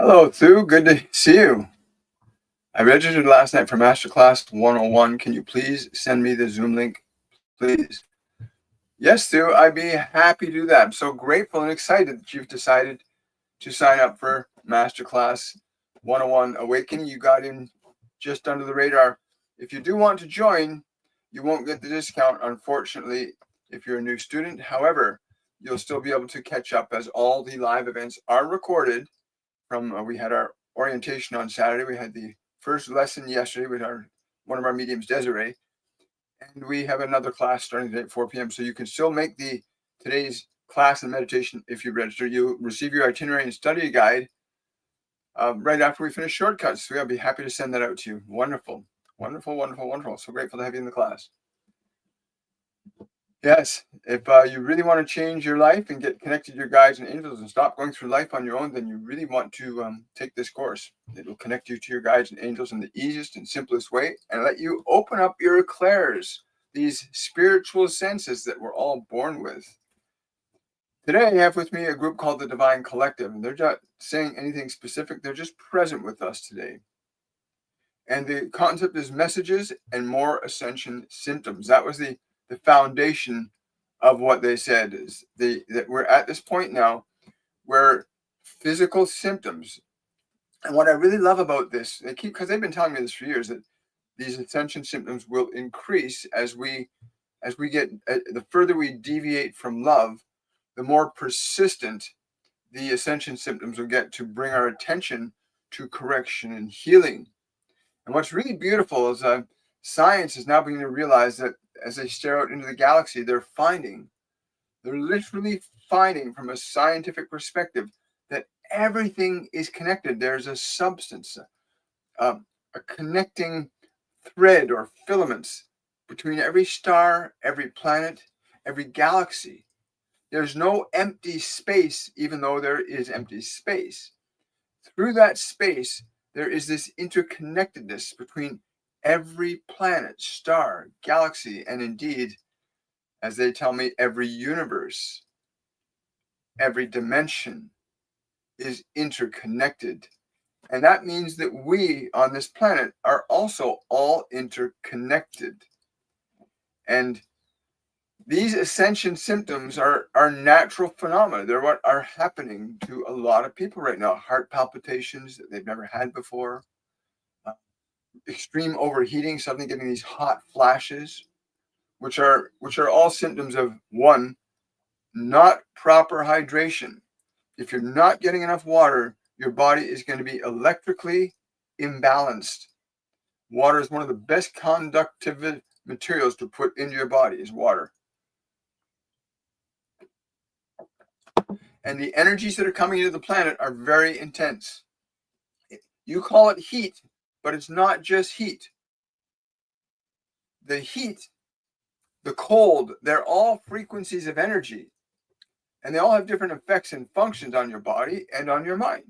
Hello, Thu. Good to see you. I registered last night for Masterclass 101. Can you please send me the Zoom link, please? Yes, Thu, I'd be happy to do that. I'm so grateful and excited that you've decided to sign up for Masterclass 101 Awakening. You got in just under the radar. If you do want to join, you won't get the discount, unfortunately, if you're a new student. However, you'll still be able to catch up as all the live events are recorded. We had our orientation on Saturday. We had the first lesson yesterday with one of our mediums, Desiree, and we have another class starting today at 4 p.m. So you can still make today's class and meditation if you register. You'll receive your itinerary and study guide right after we finish shortcuts. So I'll be happy to send that out to you. Wonderful, wonderful, wonderful, wonderful. So grateful to have you in the class. Yes, if you really want to change your life and get connected to your guides and angels and stop going through life on your own, then you really want to take this course. It will connect you to your guides and angels in the easiest and simplest way and let you open up your eclairs, these spiritual senses that we're all born with. Today, I have with me a group called the Divine Collective, and they're not saying anything specific. They're just present with us today. And the concept is messages and more ascension symptoms. That was the foundation of what they said, is that we're at this point now where physical symptoms, and what I really love about this, because they've been telling me this for years, that these ascension symptoms will increase as we get the further we deviate from love, the more persistent the ascension symptoms will get to bring our attention to correction and healing. And what's really beautiful is science is now beginning to realize that as they stare out into the galaxy, they're literally finding from a scientific perspective that everything is connected. There's a substance, a connecting thread or filaments between every star, every planet, every galaxy. There's no empty space, even though there is empty space. Through that space, there is this interconnectedness between every planet, star, galaxy, and indeed, as they tell me, every universe, every dimension is interconnected. And that means that we on this planet are also all interconnected. And these ascension symptoms are natural phenomena. They're what are happening to a lot of people right now. Heart palpitations that they've never had before. Extreme overheating, suddenly getting these hot flashes, which are all symptoms of, one, not proper hydration. If you're not getting enough water, your body is going to be electrically imbalanced. Water is one of the best conductive materials to put into your body, is water. And the energies that are coming into the planet are very intense. You call it heat, but it's not just heat. The heat, the cold, they're all frequencies of energy. And they all have different effects and functions on your body and on your mind.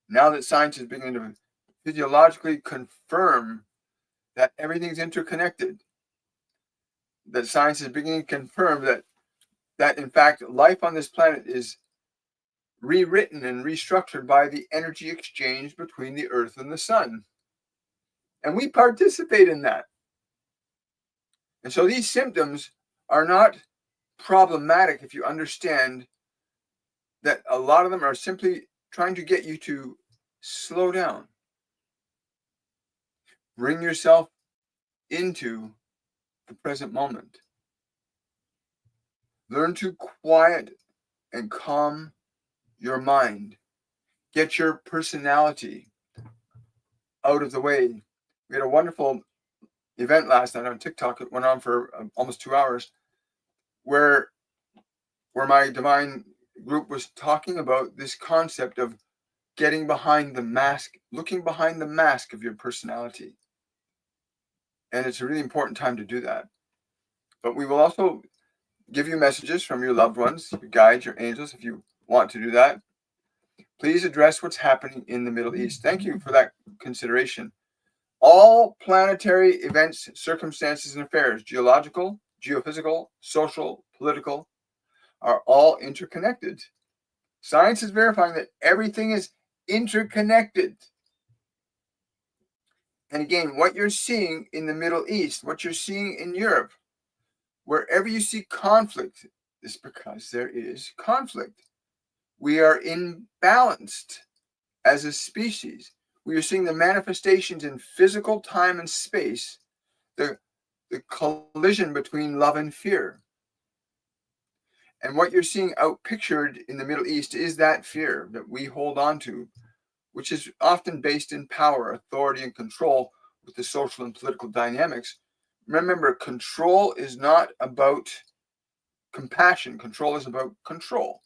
Now that science is beginning to physiologically confirm that everything's interconnected, that science is beginning to confirm that in fact life on this planet is rewritten and restructured by the energy exchange between the earth and the sun. And we participate in that. And so these symptoms are not problematic if you understand that a lot of them are simply trying to get you to slow down. Bring yourself into the present moment. Learn to quiet and calm your mind. Get your personality out of the way. We had a wonderful event last night on TikTok. It went on for almost 2 hours, where my divine group was talking about this concept of getting behind the mask, looking behind the mask of your personality. And it's a really important time to do that. But we will also give you messages from your loved ones, your guides, your angels, if you want to do that. Please address what's happening in the Middle East. Thank you for that consideration. All planetary events, circumstances, and affairs, geological, geophysical, social, political, are all interconnected. Science is verifying that everything is interconnected. And again, what you're seeing in the Middle East, what you're seeing in Europe, wherever you see conflict, is because there is conflict. We are imbalanced as a species. We are seeing the manifestations in physical time and space, the collision between love and fear. And what you're seeing outpictured in the Middle East is that fear that we hold on to, which is often based in power, authority, and control with the social and political dynamics. Remember, control is not about compassion. Control is about control.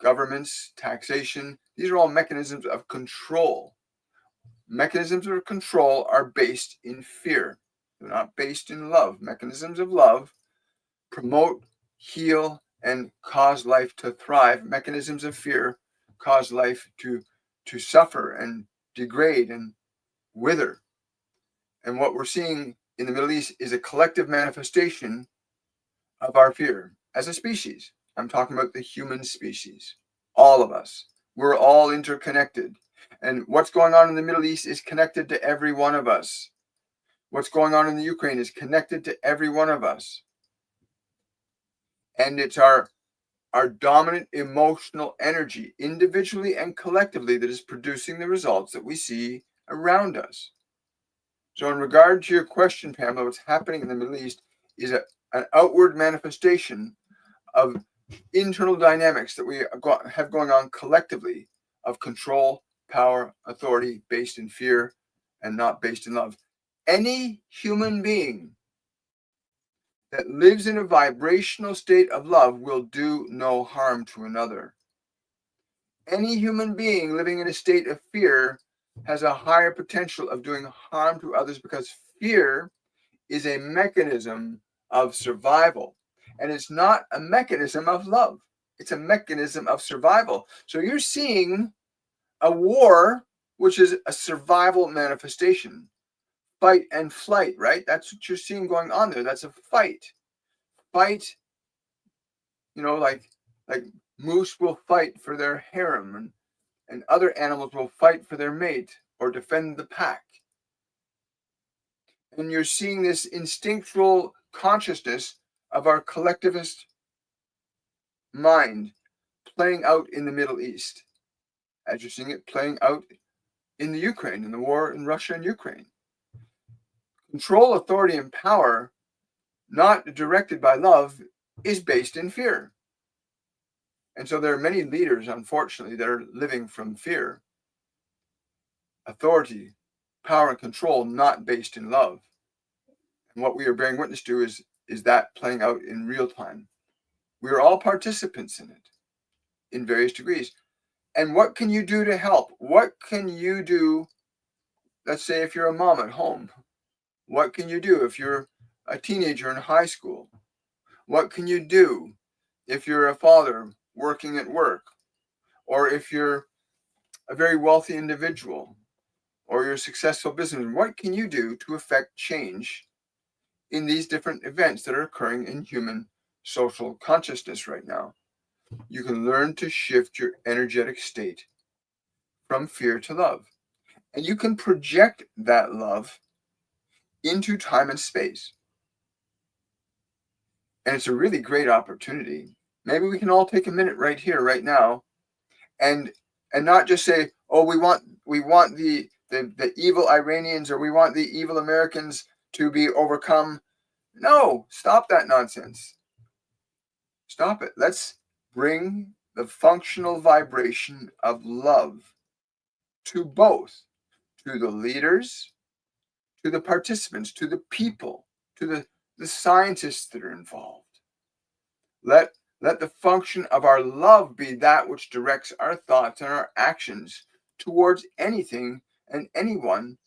Governments, taxation, these are all mechanisms of control. Mechanisms of control are based in fear. They're not based in love. Mechanisms of love promote, heal, and cause life to thrive. Mechanisms of fear cause life to suffer and degrade and wither. And what we're seeing in the Middle East is a collective manifestation of our fear as a species. I'm talking about the human species, all of us. We're all interconnected. And what's going on in the Middle East is connected to every one of us. What's going on in the Ukraine is connected to every one of us. And it's our dominant emotional energy, individually and collectively, that is producing the results that we see around us. So in regard to your question, Pamela, what's happening in the Middle East is an outward manifestation of internal dynamics that we have going on collectively of control, power, authority based in fear and not based in love. Any human being that lives in a vibrational state of love will do no harm to another. Any human being living in a state of fear has a higher potential of doing harm to others because fear is a mechanism of survival. And it's not a mechanism of love. It's a mechanism of survival. So you're seeing a war, which is a survival manifestation. Fight and flight, right? That's what you're seeing going on there. That's a fight. Fight, like moose will fight for their harem, and other animals will fight for their mate or defend the pack. And you're seeing this instinctual consciousness of our collectivist mind playing out in the Middle East, as you're seeing it playing out in the Ukraine, in the war in Russia and Ukraine. Control, authority, and power, not directed by love, is based in fear. And so there are many leaders, unfortunately, that are living from fear. Authority, power, and control not based in love. And what we are bearing witness to is that playing out in real time. We are all participants in it in various degrees. And what can you do to help? What can you do? Let's say if you're a mom at home, what can you do if you're a teenager in high school? What can you do if you're a father working at work? Or if you're a very wealthy individual? Or you're a successful businessman? What can you do to affect change in these different events that are occurring in human social consciousness right now? You can learn to shift your energetic state from fear to love. And you can project that love into time and space. And it's a really great opportunity. Maybe we can all take a minute right here, right now, and not just say, oh, we want the evil Iranians or we want the evil Americans to be overcome. No, stop that nonsense. Stop it. Let's bring the functional vibration of love to both, to the leaders, to the participants, to the people, to the scientists that are involved. Let the function of our love be that which directs our thoughts and our actions towards anything and anyone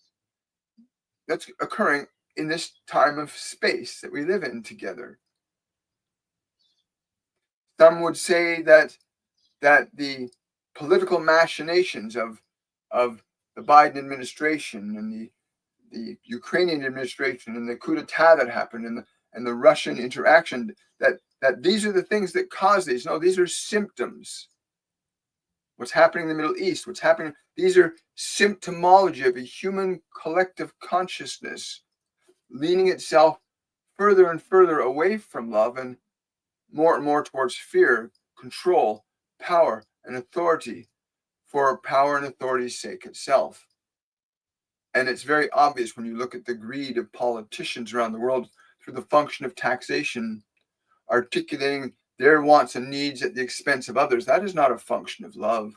that's occurring in this time of space that we live in together. Some would say that the political machinations of the Biden administration and the Ukrainian administration and the coup d'etat that happened and the Russian interaction, that these are the things that cause these. No, these are symptoms. what's happening in the Middle East, what's happening. These are symptomology of a human collective consciousness leaning itself further and further away from love and more towards fear, control, power, and authority for power and authority's sake itself. And it's very obvious when you look at the greed of politicians around the world through the function of taxation, articulating their wants and needs at the expense of others. That is not a function of love.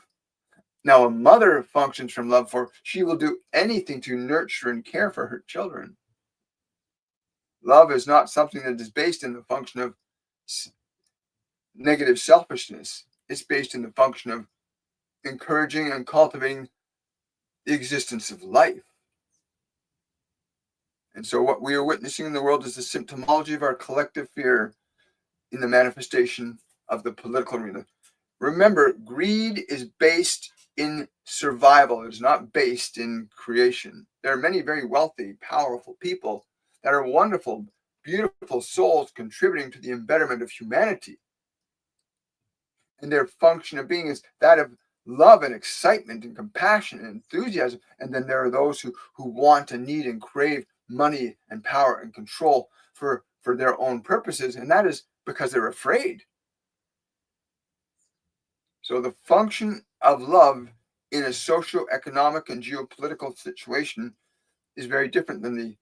Now, a mother functions from love, for she will do anything to nurture and care for her children. Love is not something that is based in the function of negative selfishness. It's based in the function of encouraging and cultivating the existence of life. And so what we are witnessing in the world is the symptomology of our collective fear in the manifestation of the political arena. Remember, greed is based in survival. It is not based in creation. There are many very wealthy, powerful people that are wonderful, beautiful souls contributing to the betterment of humanity. And their function of being is that of love and excitement and compassion and enthusiasm. And then there are those who want and need and crave money and power and control for their own purposes. And that is because they're afraid. So the function of love in a socio-economic and geopolitical situation is very different than the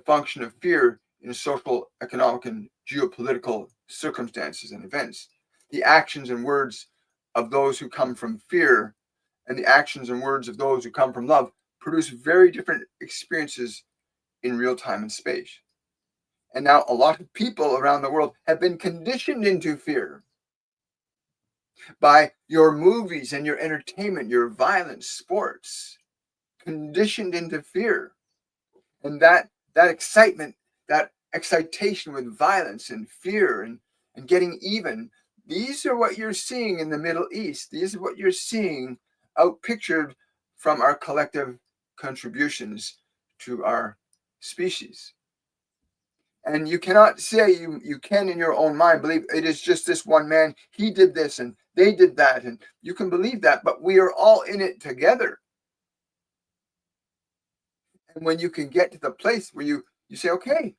function of fear in social, economic, and geopolitical circumstances and events. The actions and words of those who come from fear and the actions and words of those who come from love produce very different experiences in real time and space. And now a lot of people around the world have been conditioned into fear by your movies and your entertainment, your violence, sports, conditioned into fear. And that excitement, that excitation with violence and fear and getting even, these are what you're seeing in the Middle East. These are what you're seeing outpictured from our collective contributions to our species. And you cannot say you can in your own mind believe it is just this one man, he did this and they did that, and you can believe that, but we are all in it together. And when you can get to the place where you say, okay,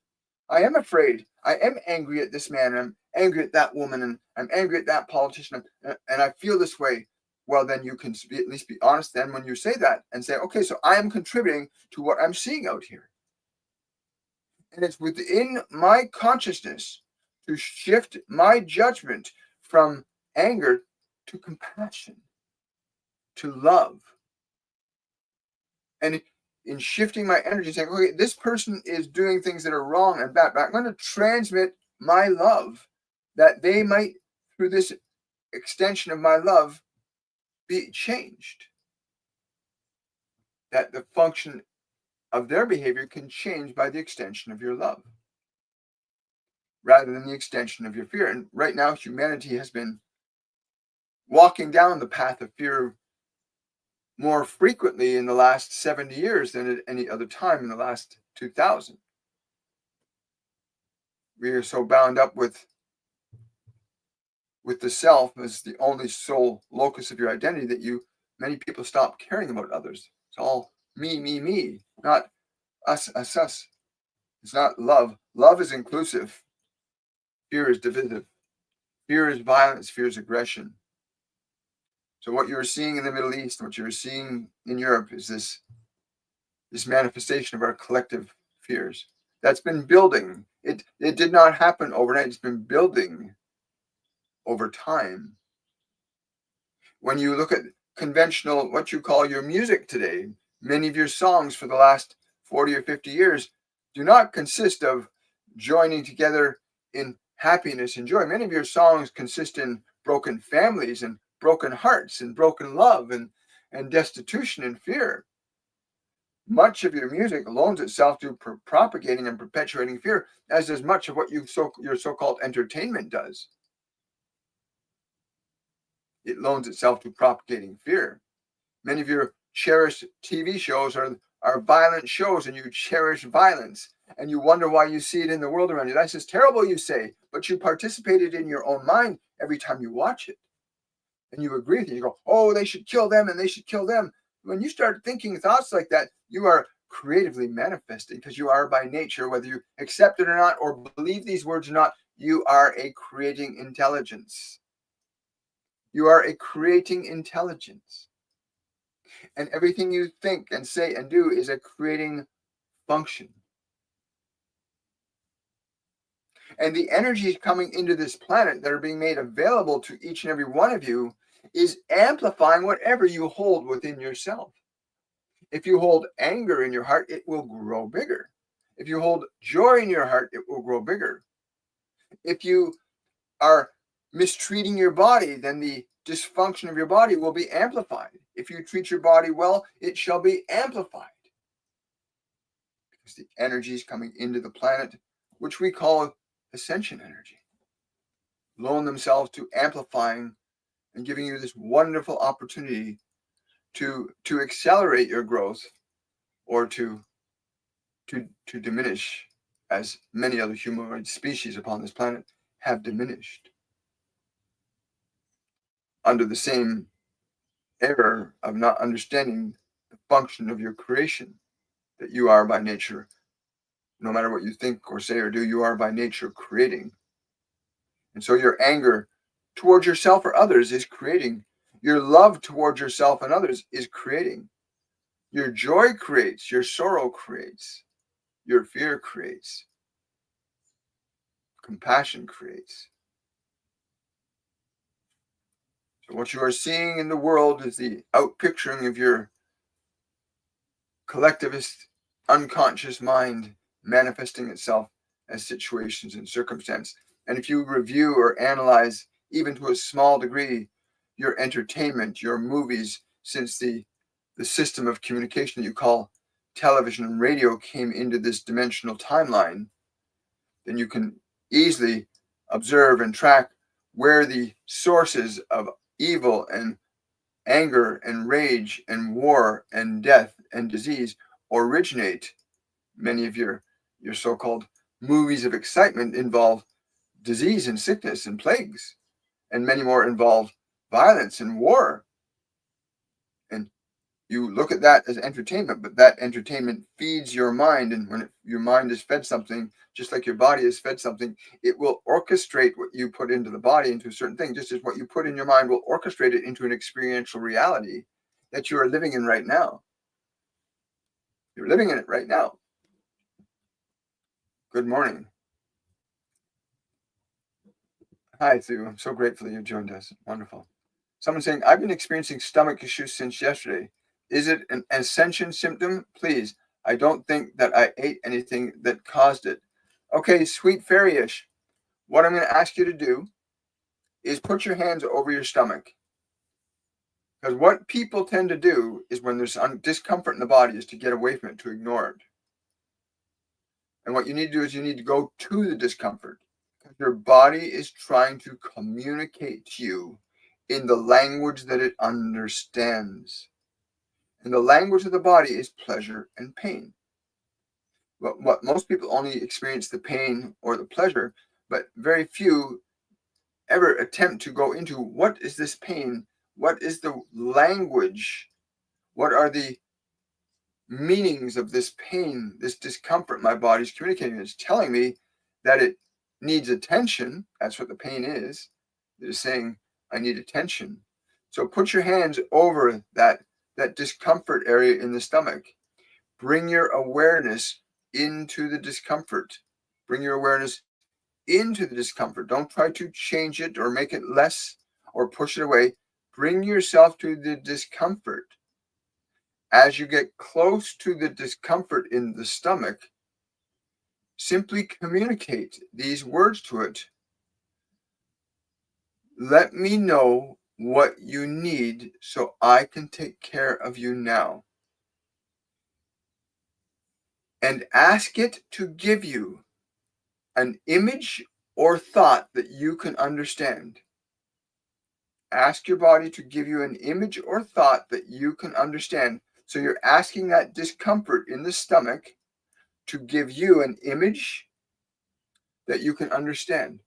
I am afraid, I am angry at this man, I'm angry at that woman, and I'm angry at that politician, and I feel this way, well, then you can at least be honest then when you say that and say, okay, so I am contributing to what I'm seeing out here. And it's within my consciousness to shift my judgment from anger to compassion, to love. And in shifting my energy, saying, okay, this person is doing things that are wrong and bad, but I'm going to transmit my love that they might, through this extension of my love, be changed. That the function of their behavior can change by the extension of your love rather than the extension of your fear. And right now, humanity has been walking down the path of fear more frequently in the last 70 years than at any other time in the last 2000. We are so bound up with the self as the only sole locus of your identity that many people stop caring about others. It's all me, not us. It's not love. Love is inclusive. Fear is divisive. Fear is violence. Fear is aggression. So what you're seeing in the Middle East, what you're seeing in Europe is this manifestation of our collective fears that's been building. It did not happen overnight. It's been building over time. When you look at conventional, what you call your music today, many of your songs for the last 40 or 50 years do not consist of joining together in happiness and joy. Many of your songs consist in broken families and broken hearts and broken love and destitution and fear. Much of your music loans itself to propagating and perpetuating fear, as does much of what your so-called entertainment does. It loans itself to propagating fear. Many of your cherished TV shows are violent shows, and you cherish violence, and you wonder why you see it in the world around you. That's just terrible, you say, but you participated in your own mind every time you watch it. and you agree with it. You go, oh, they should kill them and they should kill them. When you start thinking thoughts like that, you are creatively manifesting, because you are by nature, whether you accept it or not, or believe these words or not, you are a creating intelligence. You are a creating intelligence. And everything you think and say and do is a creating function. And the energies coming into this planet that are being made available to each and every one of you is amplifying whatever you hold within yourself. If you hold anger in your heart, it will grow bigger. If you hold joy in your heart, it will grow bigger. If you are mistreating your body, then the dysfunction of your body will be amplified. If you treat your body well, it shall be amplified. Because the energies coming into the planet, which we call Ascension energy, loan themselves to amplifying and giving you this wonderful opportunity to accelerate your growth, or to diminish, as many other humanoid species upon this planet have diminished under the same error of not understanding the function of your creation, that you are by nature, no matter what you think or say or do, you are by nature creating. And so your anger towards yourself or others is creating. Your love towards yourself and others is creating. Your joy creates, your sorrow creates, your fear creates, compassion creates. So what you are seeing in the world is the outpicturing of your collectivist unconscious mind manifesting itself as situations and circumstance. And if you review or analyze, even to a small degree, your entertainment, your movies, since the system of communication that you call television and radio came into this dimensional timeline, then you can easily observe and track where the sources of evil and anger and rage and war and death and disease originate. Many of your so-called movies of excitement involve disease and sickness and plagues, and many more involve violence and war. And you look at that as entertainment, but that entertainment feeds your mind, and when your mind is fed something, just like your body is fed something, it will orchestrate what you put into the body into a certain thing, just as what you put in your mind will orchestrate it into an experiential reality that you are living in right now. You're living in it right now. Good morning. Hi, Sue. I'm so grateful that you joined us. Wonderful. Someone saying, I've been experiencing stomach issues since yesterday. Is it an ascension symptom? Please. I don't think that I ate anything that caused it. Okay, sweet fairy-ish. What I'm going to ask you to do is put your hands over your stomach. Because what people tend to do is, when there's discomfort in the body, is to get away from it, to ignore it. And what you need to do is you need to go to the discomfort. Your body is trying to communicate to you in the language that it understands. And the language of the body is pleasure and pain. But what most people only experience the pain or the pleasure, but very few ever attempt to go into, what is this pain? What is the language? What are the meanings of this pain, this discomfort my body's communicating? It's telling me that it needs attention. That's what the pain is. It is saying, I need attention. So put your hands over that discomfort area in the stomach. Bring your awareness into the discomfort. Bring your awareness into the discomfort. Don't try to change it or make it less or push it away. Bring yourself to the discomfort. As you get close to the discomfort in the stomach, simply communicate these words to it. Let me know what you need so I can take care of you now. And ask it to give you an image or thought that you can understand. Ask your body to give you an image or thought that you can understand. So you're asking that discomfort in the stomach to give you an image that you can understand.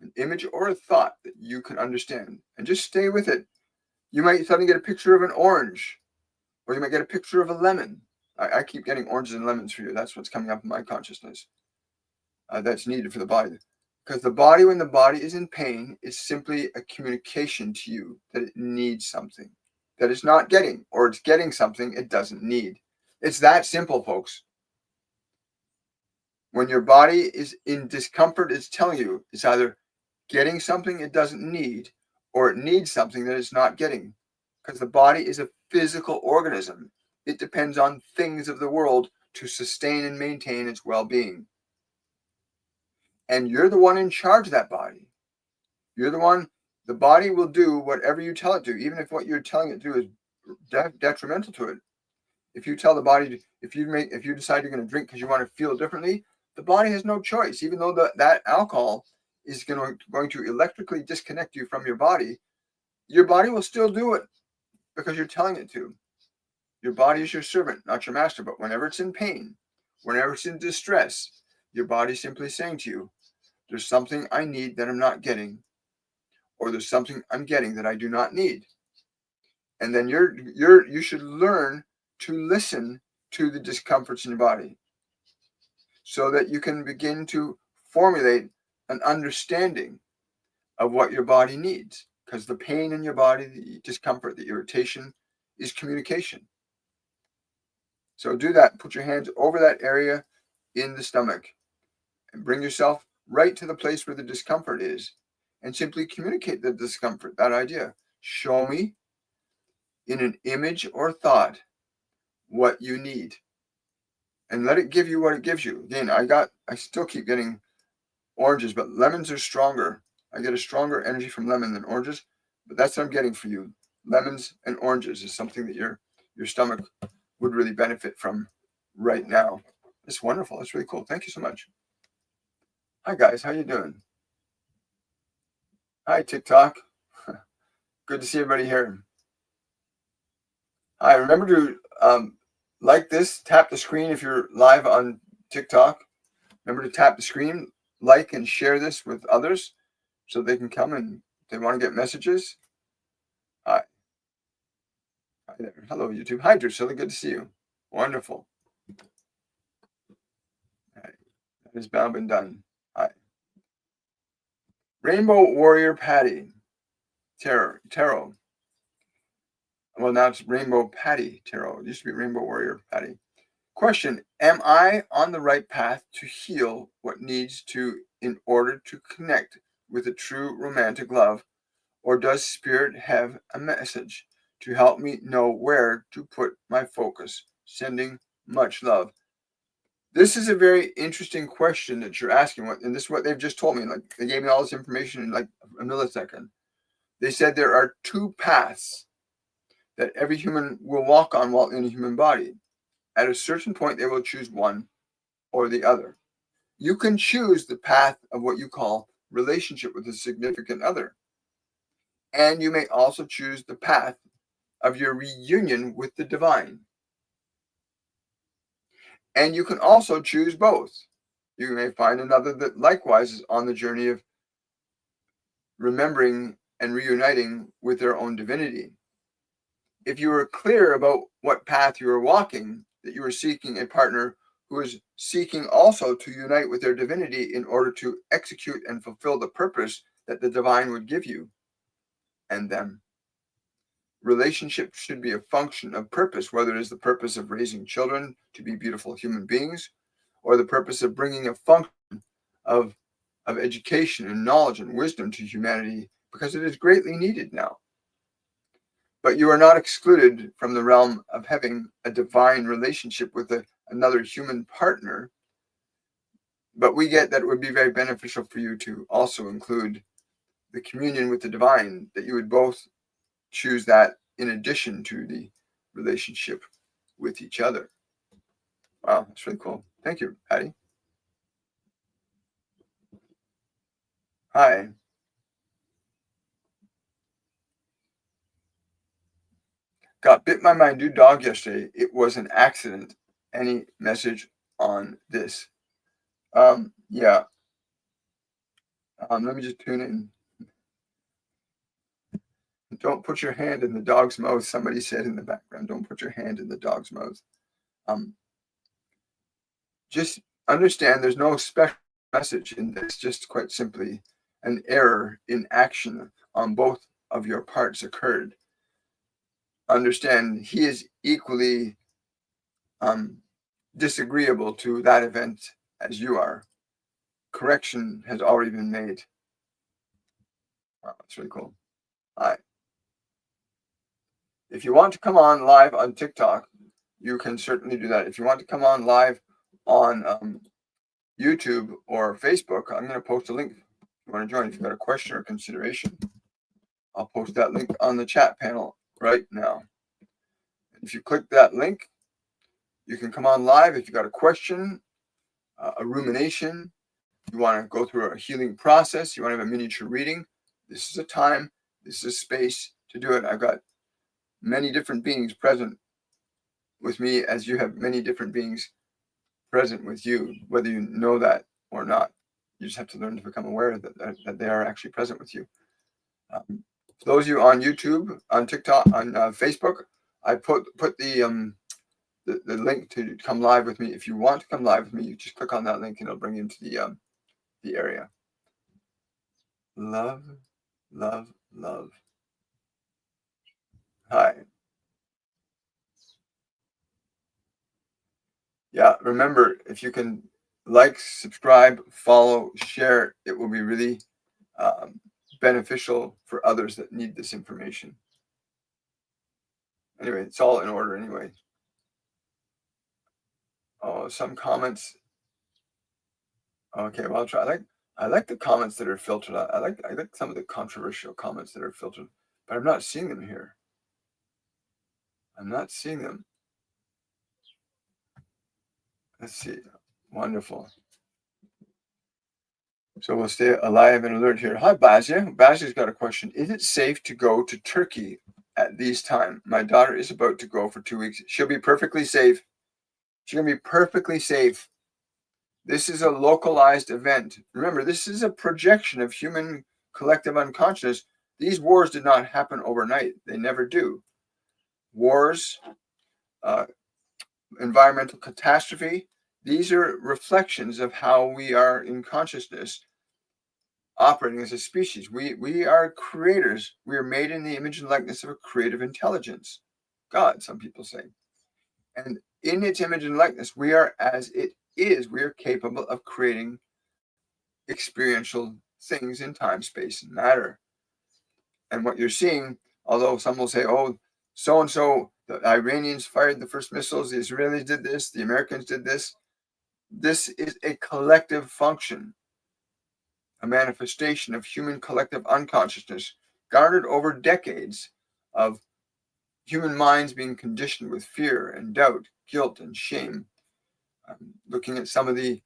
an image or a thought that you can understand, and just stay with it. You might suddenly get a picture of an orange, or you might get a picture of a lemon. I keep getting oranges and lemons for you. That's what's coming up in my consciousness. That's needed for the body. Because the body, when the body is in pain, is simply a communication to you that it needs something that it's not getting, or it's getting something it doesn't need. It's that simple, folks. When your body is in discomfort, it's telling you it's either getting something it doesn't need, or it needs something that it's not getting. Because the body is a physical organism. It depends on things of the world to sustain and maintain its well-being. And you're the one in charge of that body. You're the one. The body will do whatever you tell it to, even if what you're telling it to is detrimental to it. If you tell the body, if you decide you're going to drink because you want to feel differently, the body has no choice. Even though that alcohol is going to electrically disconnect you from your body will still do it because you're telling it to. Your body is your servant, not your master. But whenever it's in pain, whenever it's in distress, your body's simply saying to you, there's something I need that I'm not getting, or there's something I'm getting that I do not need. And then you should learn to listen to the discomforts in your body so that you can begin to formulate an understanding of what your body needs. Because the pain in your body, the discomfort, the irritation is communication. So do that. Put your hands over that area in the stomach and bring yourself right to the place where the discomfort is and simply communicate the discomfort, that idea. Show me in an image or thought what you need, and let it give you what it gives you. Again, I still keep getting oranges, but lemons are stronger. I get a stronger energy from lemon than oranges, but that's what I'm getting for you. Lemons and oranges is something that your stomach would really benefit from right now. It's wonderful. It's really cool. Thank you so much. Hi guys, how you doing? Hi TikTok. Good to see everybody here. Hi, remember to like this, tap the screen if you're live on TikTok. Remember to tap the screen, like and share this with others so they can come and if they want to get messages. Hi. Hi there. Hello, YouTube. Hi, Drusilla. Good to see you. Wonderful. Hi. That has now been done. Hi. Rainbow Warrior Patty. Tarot. Well, now it's Rainbow Patty Tarot. It used to be Rainbow Warrior Patty. Question: am I on the right path to heal what needs to in order to connect with a true romantic love, or does Spirit have a message to help me know where to put my focus? Sending much love. This is a very interesting question that you're asking, and this is what they've just told me. Like, they gave me all this information in like a millisecond. They said there are two paths that every human will walk on while in a human body. At a certain point, they will choose one or the other. You can choose the path of what you call relationship with a significant other. And you may also choose the path of your reunion with the divine. And you can also choose both. You may find another that likewise is on the journey of remembering and reuniting with their own divinity. If you are clear about what path you are walking, that you are seeking a partner who is seeking also to unite with their divinity in order to execute and fulfill the purpose that the divine would give you and them. Relationship should be a function of purpose, whether it is the purpose of raising children to be beautiful human beings, or the purpose of bringing a function of education and knowledge and wisdom to humanity, because it is greatly needed now. But you are not excluded from the realm of having a divine relationship with another human partner. But we get that it would be very beneficial for you to also include the communion with the divine, that you would both choose that in addition to the relationship with each other. Wow, that's really cool. Thank you, Patty. Hi. Got bit by my new dog yesterday. It was an accident. Any message on this? Yeah. Let me just tune in. Don't put your hand in the dog's mouth. Somebody said in the background, don't put your hand in the dog's mouth. Just understand there's no special message in this, just quite simply an error in action on both of your parts occurred. Understand he is equally disagreeable to that event as you are. Correction has already been made. Wow, that's really cool. All right. If you want to come on live on TikTok, you can certainly do that. If you want to come on live on YouTube or Facebook, I'm going to post a link. If you want to join, if you've got a question or consideration, I'll post that link on the chat panel right now. If you click that link, you can come on live. If you've got a question, a rumination, you want to go through a healing process, you want to have a miniature reading, this is a time, this is a space to do it. I've got many different beings present with me as you have many different beings present with you, whether you know that or not. You just have to learn to become aware that they are actually present with you. For those of you on YouTube, on TikTok, on Facebook, I put the link to come live with me. If you want to come live with me, you just click on that link and it'll bring you into the area. Love, love, love. Hi. Yeah, remember, if you can like, subscribe, follow, share, it will be really beneficial for others that need this information. Anyway, it's all in order anyway. Oh, some comments. Okay, well, I'll try. I like the comments that are filtered. I like some of the controversial comments that are filtered, but I'm not seeing them here. I'm not seeing them. Let's see. Wonderful. So we'll stay alive and alert here. Hi, Bazia. Bazia's got a question. Is it safe to go to Turkey at these time? My daughter is about to go for 2 weeks. She'll be perfectly safe. She's going to be perfectly safe. This is a localized event. Remember, this is a projection of human collective unconscious. These wars did not happen overnight. They never do. Wars, environmental catastrophe, these are reflections of how we are in consciousness operating as a species. We are creators. We are made in the image and likeness of a creative intelligence. God, some people say. And in its image and likeness, we are as it is. We are capable of creating experiential things in time, space, and matter. And what you're seeing, although some will say, oh, so-and-so, the Iranians fired the first missiles, the Israelis did this, the Americans did this. This is a collective function, a manifestation of human collective unconsciousness garnered over decades of human minds being conditioned with fear and doubt, guilt and shame. Looking at some of the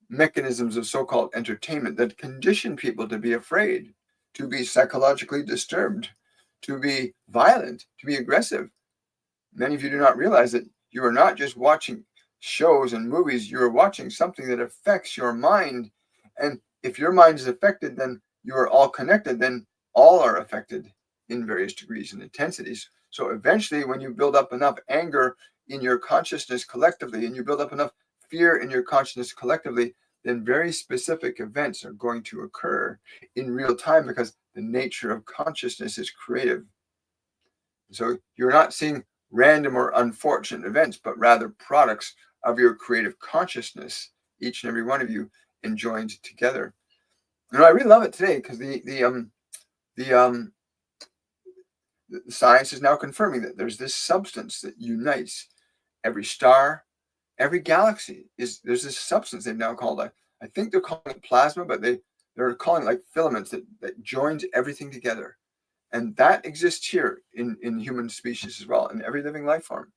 mechanisms of so-called entertainment that condition people to be afraid, to be psychologically disturbed, to be violent, to be aggressive. Many of you do not realize that you are not just watching shows and movies, you are watching something that affects your mind. And if your mind is affected, then you are all connected, then all are affected in various degrees and intensities. So eventually, when you build up enough anger in your consciousness collectively, and you build up enough fear in your consciousness collectively, then very specific events are going to occur in real time because the nature of consciousness is creative. So you're not seeing random or unfortunate events, but rather products of your creative consciousness, each and every one of you enjoined together. And I really love it today because the science is now confirming that there's this substance that unites every star, every galaxy. There's this substance they've now called, I think they're calling it plasma, but they're calling it like filaments that joins everything together. And that exists here in human species as well, in every living life form.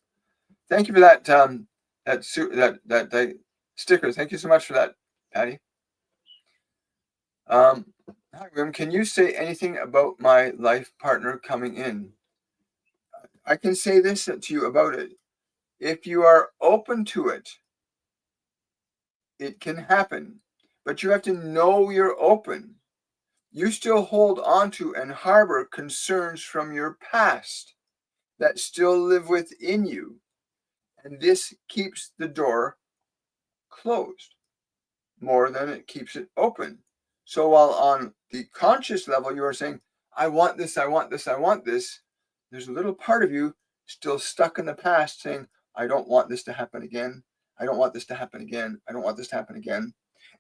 Thank you for that that sticker. Thank you so much for that, Patty. Hi, William. Can you say anything about my life partner coming in? I can say this to you about it. If you are open to it, it can happen. But you have to know you're open. you still hold on to and harbor concerns from your past that still live within you. And this keeps the door closed more than it keeps it open. So while on the conscious level, you are saying, I want this, I want this, I want this, there's a little part of you still stuck in the past saying, I don't want this to happen again. I don't want this to happen again. I don't want this to happen again.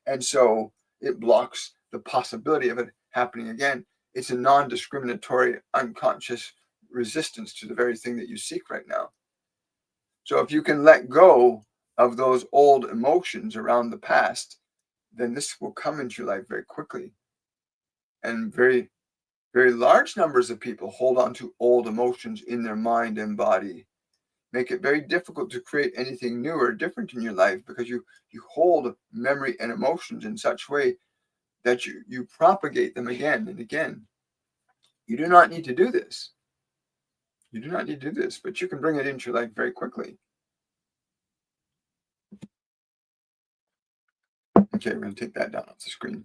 And so it blocks the possibility of it happening again. It's a non-discriminatory, unconscious resistance to the very thing that you seek right now. So if you can let go of those old emotions around the past, then this will come into your life very quickly. And very, very large numbers of people hold on to old emotions in their mind and body, make it very difficult to create anything new or different in your life because you hold memory and emotions in such way that you propagate them again and again. You do not need to do this. You do not need to do this, but you can bring it into your life very quickly. Okay, we're going to take that down off the screen.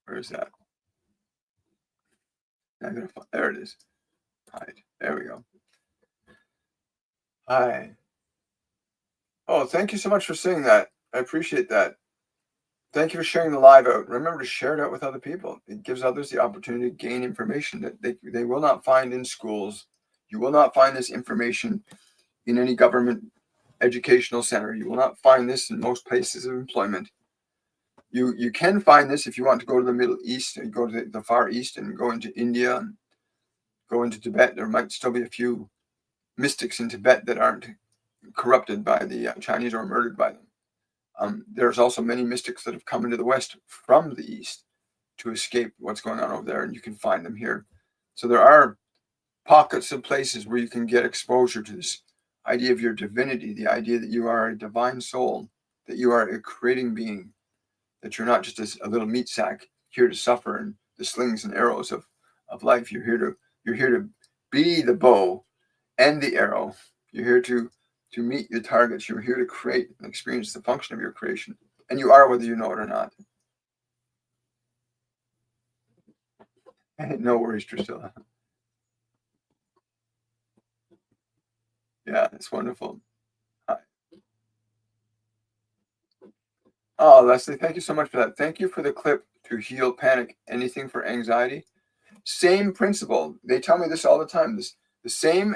Where is that? There it is. Hide. There we go. Hi. Oh, thank you so much for saying that. I appreciate that. Thank you for sharing the live out. Remember to share it out with other people. It gives others the opportunity to gain information that they will not find in schools. You will not find this information in any government educational center. You will not find this in most places of employment. You can find this if you want to go to the Middle East and go to the Far East and go into India and go into Tibet. There might still be a few mystics in Tibet that aren't corrupted by the Chinese or murdered by them. There's also many mystics that have come into the West from the East to escape what's going on over there, and you can find them here. So there are pockets of places where you can get exposure to this idea of your divinity, the idea that you are a divine soul, that you are a creating being, that you're not just a little meat sack here to suffer in the slings and arrows of life. You're here to be the bow and the arrow. You're here to meet your targets. You're here to create and experience the function of your creation. And you are, whether you know it or not. No worries, Drusilla. Yeah, it's wonderful. Hi. Oh, Leslie, thank you so much for that. Thank you for the clip to heal panic, anything for anxiety. Same principle. They tell me this all the time. The same,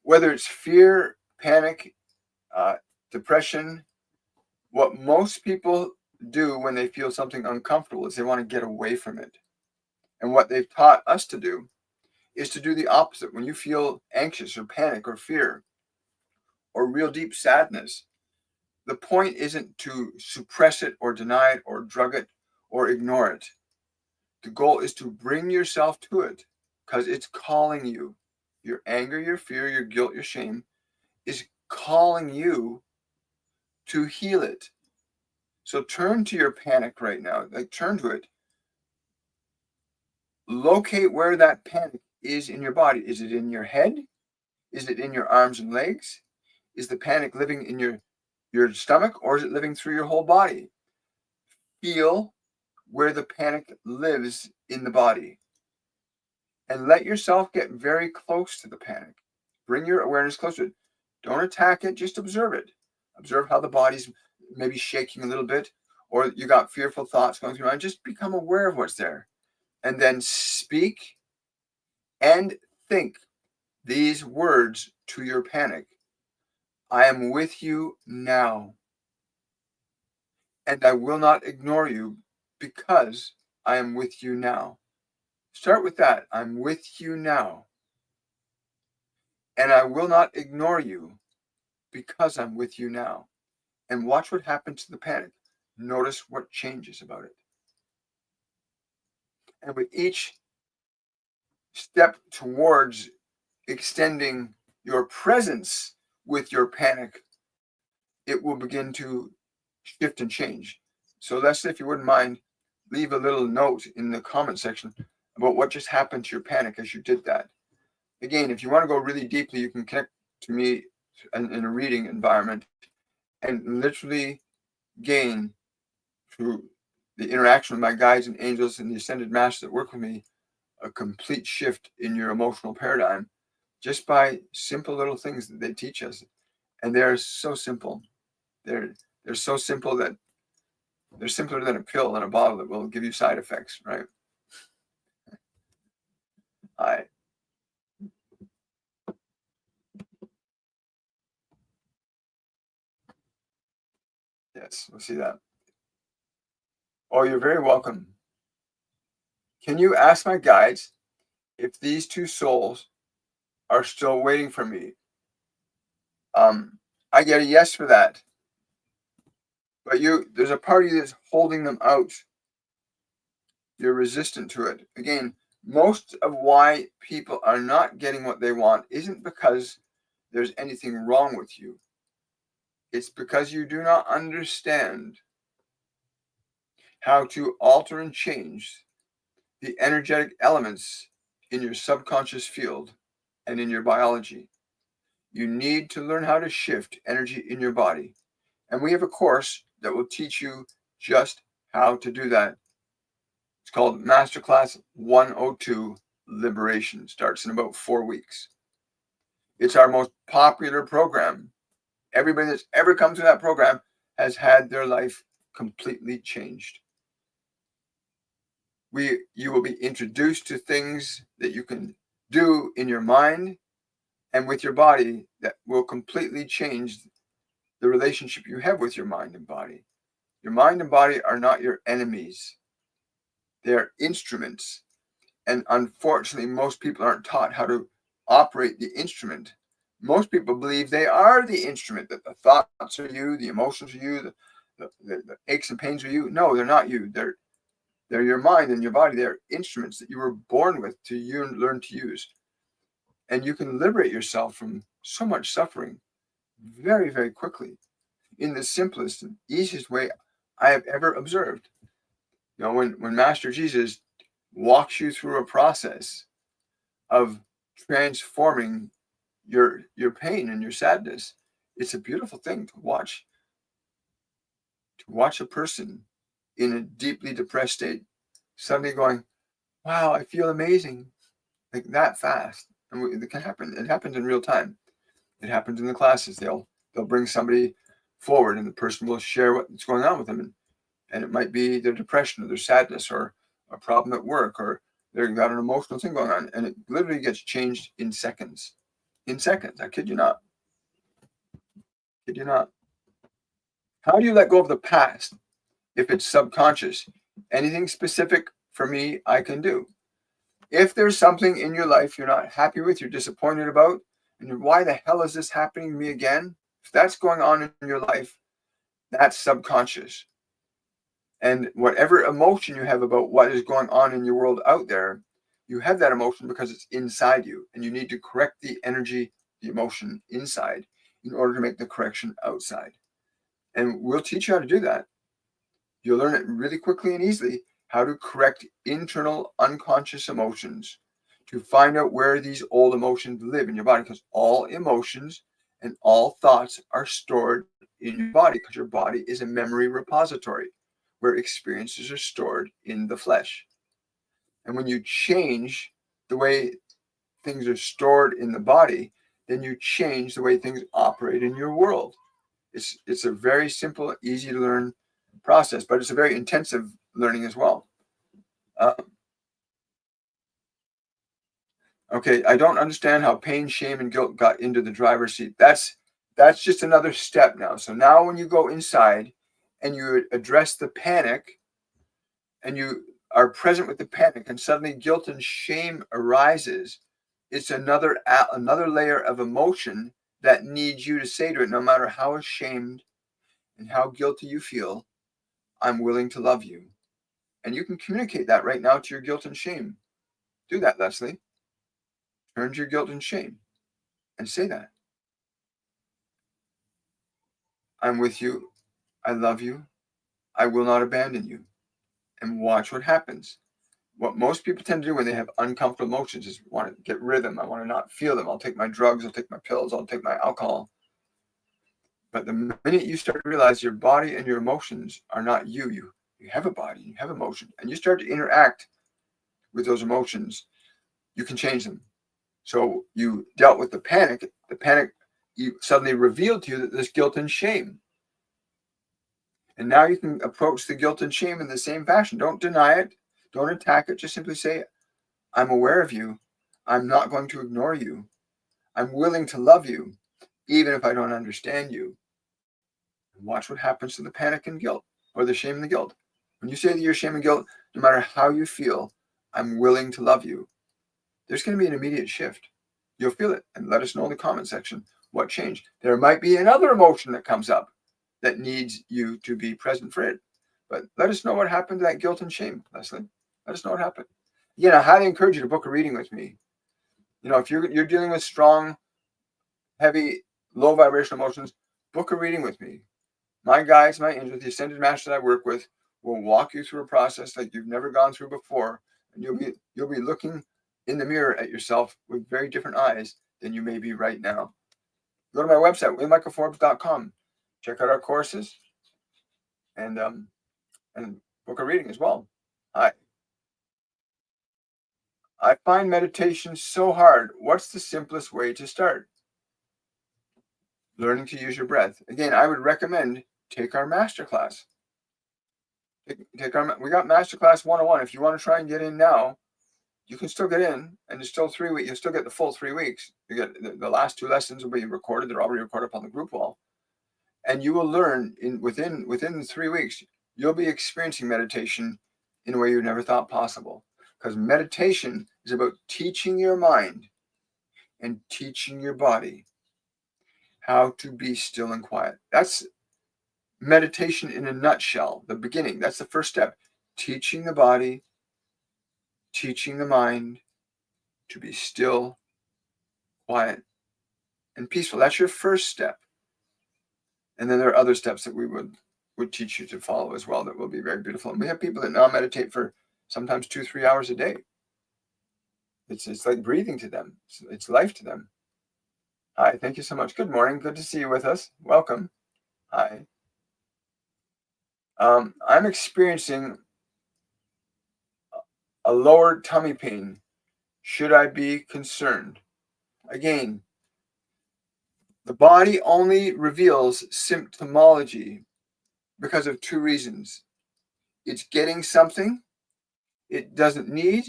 whether it's fear, panic, depression, what most people do when they feel something uncomfortable is they want to get away from it. And what they've taught us to do is to do the opposite. When you feel anxious or panic or fear or real deep sadness, the point isn't to suppress it or deny it or drug it or ignore it. The goal is to bring yourself to it because it's calling you. Your anger, your fear, your guilt, your shame is calling you to heal it. So turn to your panic right now. Like, turn to it. Locate where that panic is in your body. Is it in your head? Is it in your arms and legs? Is the panic living in your stomach, or is it living through your whole body? Feel where the panic lives in the body. And let yourself get very close to the panic. Bring your awareness close to it. Don't attack it, just observe it. Observe how the body's maybe shaking a little bit, or you got fearful thoughts going through your mind. Just become aware of what's there. And then speak and think these words to your panic. I am with you now. And I will not ignore you because I am with you now. Start with that. I'm with you now. And I will not ignore you because I'm with you now. And watch what happens to the panic. Notice what changes about it. And with each step towards extending your presence with your panic, it will begin to shift and change. So Leslie, if you wouldn't mind, leave a little note in the comment section about what just happened to your panic as you did that. Again, if you want to go really deeply, you can connect to me in a reading environment and literally gain through the interaction with my guides and angels and the ascended masters that work with me a complete shift in your emotional paradigm just by simple little things that they teach us. And they're so simple. They're so simple that they're simpler than a pill in a bottle that will give you side effects, right? I Yes, we'll see that. Oh, you're very welcome. Can you ask my guides if these two souls are still waiting for me? I get a yes for that. But there's a party that's holding them out. You're resistant to it. Again, most of why people are not getting what they want isn't because there's anything wrong with you. It's because you do not understand how to alter and change the energetic elements in your subconscious field and in your biology. You need to learn how to shift energy in your body. And we have a course that will teach you just how to do that. It's called Masterclass 102 Liberation. Starts in about 4 weeks. It's our most popular program. Everybody that's ever come to that program has had their life completely changed. You will be introduced to things that you can do in your mind and with your body that will completely change the relationship you have with your mind and body. Your mind and body are not your enemies. They're instruments. And unfortunately, most people aren't taught how to operate the instrument. Most people believe they are the instrument, that the thoughts are you, the emotions are you, the aches and pains are you. No, they're not you. They're your mind and your body. They're instruments that you were born with to learn to use. And you can liberate yourself from so much suffering very, very quickly in the simplest and easiest way I have ever observed. You know, when Master Jesus walks you through a process of transforming your pain and your sadness, it's a beautiful thing to watch a person in a deeply depressed state suddenly going, wow, I feel amazing, like that fast. And it can happen. It happens in real time. It happens in the classes. They'll bring somebody forward and the person will share what's going on with them. And it might be their depression or their sadness or a problem at work or they've got an emotional thing going on. And it literally gets changed in seconds. In seconds. I kid you not. Kid you not. How do you let go of the past if it's subconscious? Anything specific for me, I can do. If there's something in your life you're not happy with, you're disappointed about, and why the hell is this happening to me again? If that's going on in your life, that's subconscious. And whatever emotion you have about what is going on in your world out there, you have that emotion because it's inside you. And you need to correct the energy, the emotion inside in order to make the correction outside. And we'll teach you how to do that. You'll learn it really quickly and easily how to correct internal unconscious emotions to find out where these old emotions live in your body, because all emotions and all thoughts are stored in your body because your body is a memory repository where experiences are stored in the flesh. And when you change the way things are stored in the body, then you change the way things operate in your world. It's a very simple, easy to learn process, but it's a very intensive learning as well. Okay, I don't understand how pain, shame, and guilt got into the driver's seat. That's just another step now. So now when you go inside and you address the panic and you are present with the panic and suddenly guilt and shame arises, it's another layer of emotion that needs you to say to it, no matter how ashamed and how guilty you feel, I'm willing to love you. And you can communicate that right now to your guilt and shame. Do that, Leslie. Turn to your guilt and shame and say that. I'm with you. I love you. I will not abandon you. And watch what happens. What most people tend to do when they have uncomfortable emotions is want to get rid of them. I want to not feel them. I'll take my drugs. I'll take my pills. I'll take my alcohol. But the minute you start to realize your body and your emotions are not you, you have a body, you have emotion, and you start to interact with those emotions, you can change them. So you dealt with the panic you suddenly revealed to you that there's guilt and shame. And now you can approach the guilt and shame in the same fashion. Don't deny it. Don't attack it. Just simply say, I'm aware of you. I'm not going to ignore you. I'm willing to love you, even if I don't understand you. And watch what happens to the panic and guilt, or the shame and the guilt. When you say to your shame and guilt, no matter how you feel, I'm willing to love you, there's going to be an immediate shift. You'll feel it. And let us know in the comment section what changed. There might be another emotion that comes up that needs you to be present for it. But let us know what happened to that guilt and shame, Leslie. Let us know what happened. Again, I highly encourage you to book a reading with me. If you're dealing with strong, heavy, low vibrational emotions, book a reading with me. My guides, my angels, the ascended masters I work with will walk you through a process like you've never gone through before, and you'll be looking in the mirror at yourself with very different eyes than you may be right now. Go to my website, WilliamMichaelForbes.com. Check out our courses and book a reading as well. Hi. I find meditation so hard. What's the simplest way to start? Learning to use your breath. Again, I would recommend take our masterclass. We got Masterclass 101. If you want to try and get in now, you can still get in, and it's still 3 weeks. You'll still get the full 3 weeks. You get the last 2 lessons will be recorded. They're already recorded up on the group wall, and you will learn within 3 weeks. You'll be experiencing meditation in a way you never thought possible. Because meditation is about teaching your mind and teaching your body how to be still and quiet. That's meditation in a nutshell. The beginning. That's the first step. Teaching the body, teaching the mind to be still, quiet, and peaceful. That's your first step. And then there are other steps that we would teach you to follow as well that will be very beautiful. And we have people that now meditate for sometimes 2-3 hours a day. It's like breathing to them. It's life to them. Hi, thank you so much. Good morning. Good to see you with us. Welcome. Hi. I'm experiencing a lower tummy pain. Should I be concerned? Again, the body only reveals symptomology because of 2 reasons. It's getting something it doesn't need,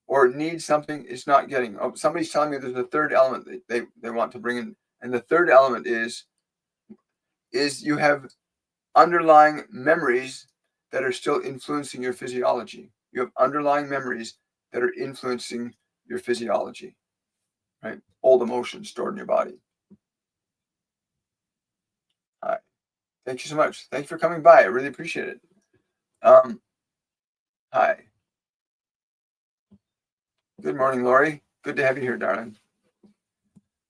or it needs something it's not getting. Oh, somebody's telling me there's a third element that they want to bring in. And the third element is you have underlying memories that are still influencing your physiology. You have underlying memories that are influencing your physiology, right? Old emotions stored in your body. Hi. Thank you so much. Thank you for coming by. I really appreciate it. Hi. Good morning, Lori. Good to have you here, darling.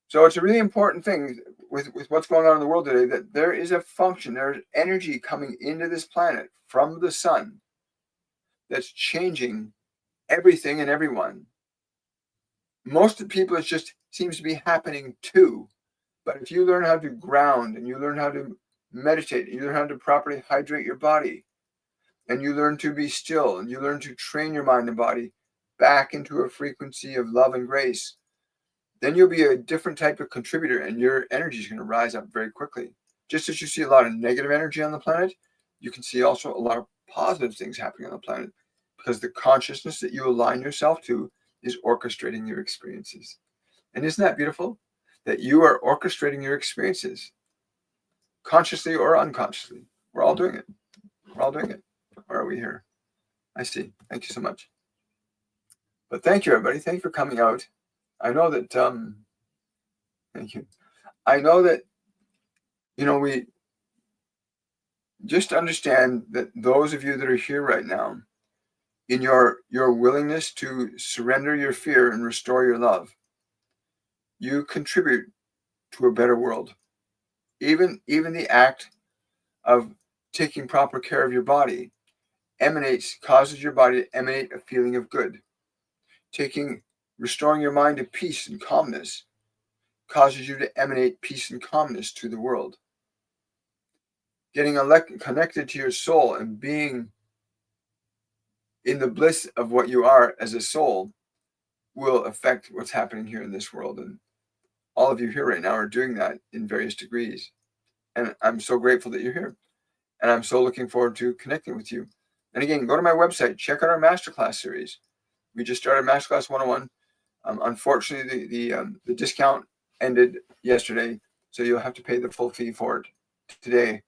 So it's a really important thing with what's going on in the world today, that there is a function, there's energy coming into this planet from the sun that's changing everything and everyone. Most of the people, it just seems to be happening to. But if you learn how to ground, and you learn how to meditate, and you learn how to properly hydrate your body, and you learn to be still, and you learn to train your mind and body back into a frequency of love and grace, then you'll be a different type of contributor, and your energy is going to rise up very quickly. Just as you see a lot of negative energy on the planet, you can see also a lot of positive things happening on the planet, because the consciousness that you align yourself to is orchestrating your experiences. And isn't that beautiful? That you are orchestrating your experiences, consciously or unconsciously. We're all doing it. We're all doing it. Why are we here? I see. Thank you so much. But thank you, everybody. Thank you for coming out. I know that, thank you. I know that, we just understand that those of you that are here right now, in your willingness to surrender your fear and restore your love, you contribute to a better world. Even the act of taking proper care of your body causes your body to emanate a feeling of good. Restoring your mind to peace and calmness causes you to emanate peace and calmness to the world. getting connected to your soul and being in the bliss of what you are as a soul will affect what's happening here in this world. And all of you here right now are doing that in various degrees. And I'm so grateful that you're here. And I'm so looking forward to connecting with you. And again, go to my website, check out our masterclass series. We just started Masterclass 101. Unfortunately, the discount ended yesterday, so you'll have to pay the full fee for it today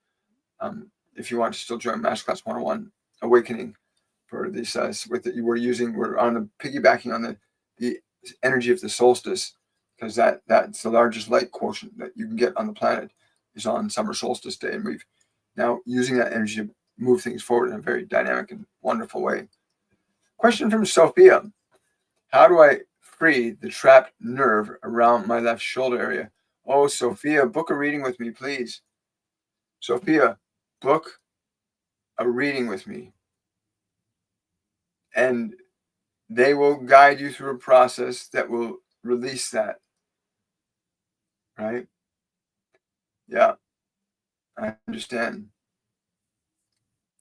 if you want to still join Masterclass 101 Awakening for this. We're on the piggybacking on the energy of the solstice, because that's the largest light quotient that you can get on the planet is on summer solstice day, and we've now using that energy to move things forward in a very dynamic and wonderful way. Question from Sophia: how do I free the trapped nerve around my left shoulder area? Oh, Sophia, book a reading with me, please. Sophia, book a reading with me. And they will guide you through a process that will release that. Right? Yeah, I understand.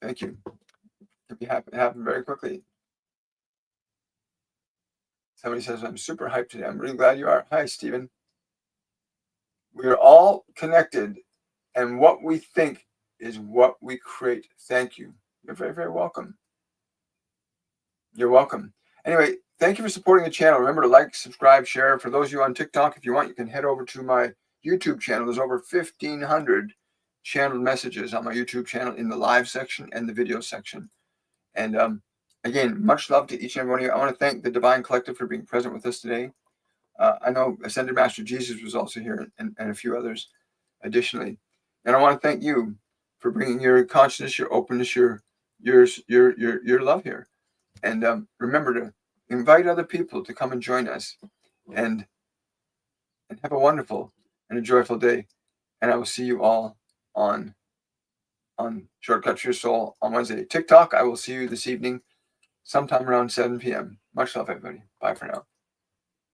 Thank you. It happen very quickly. Somebody says, I'm super hyped today. I'm really glad you are. Hi, Stephen. We are all connected, and what we think is what we create. Thank you. You're very, very welcome. You're welcome. Anyway, thank you for supporting the channel. Remember to like, subscribe, share. For those of you on TikTok, if you want, you can head over to my YouTube channel. There's over 1,500 channeled messages on my YouTube channel in the live section and the video section. And again, much love to each and every one of you. I want to thank the Divine Collective for being present with us today. I know Ascended Master Jesus was also here, and a few others additionally. And I want to thank you for bringing your consciousness, your openness, your love here. And remember to invite other people to come and join us, and have a wonderful and a joyful day. And I will see you all on Shortcut to Your Soul on Wednesday. TikTok, I will see you this evening sometime around 7 p.m. Much love, everybody. Bye for now.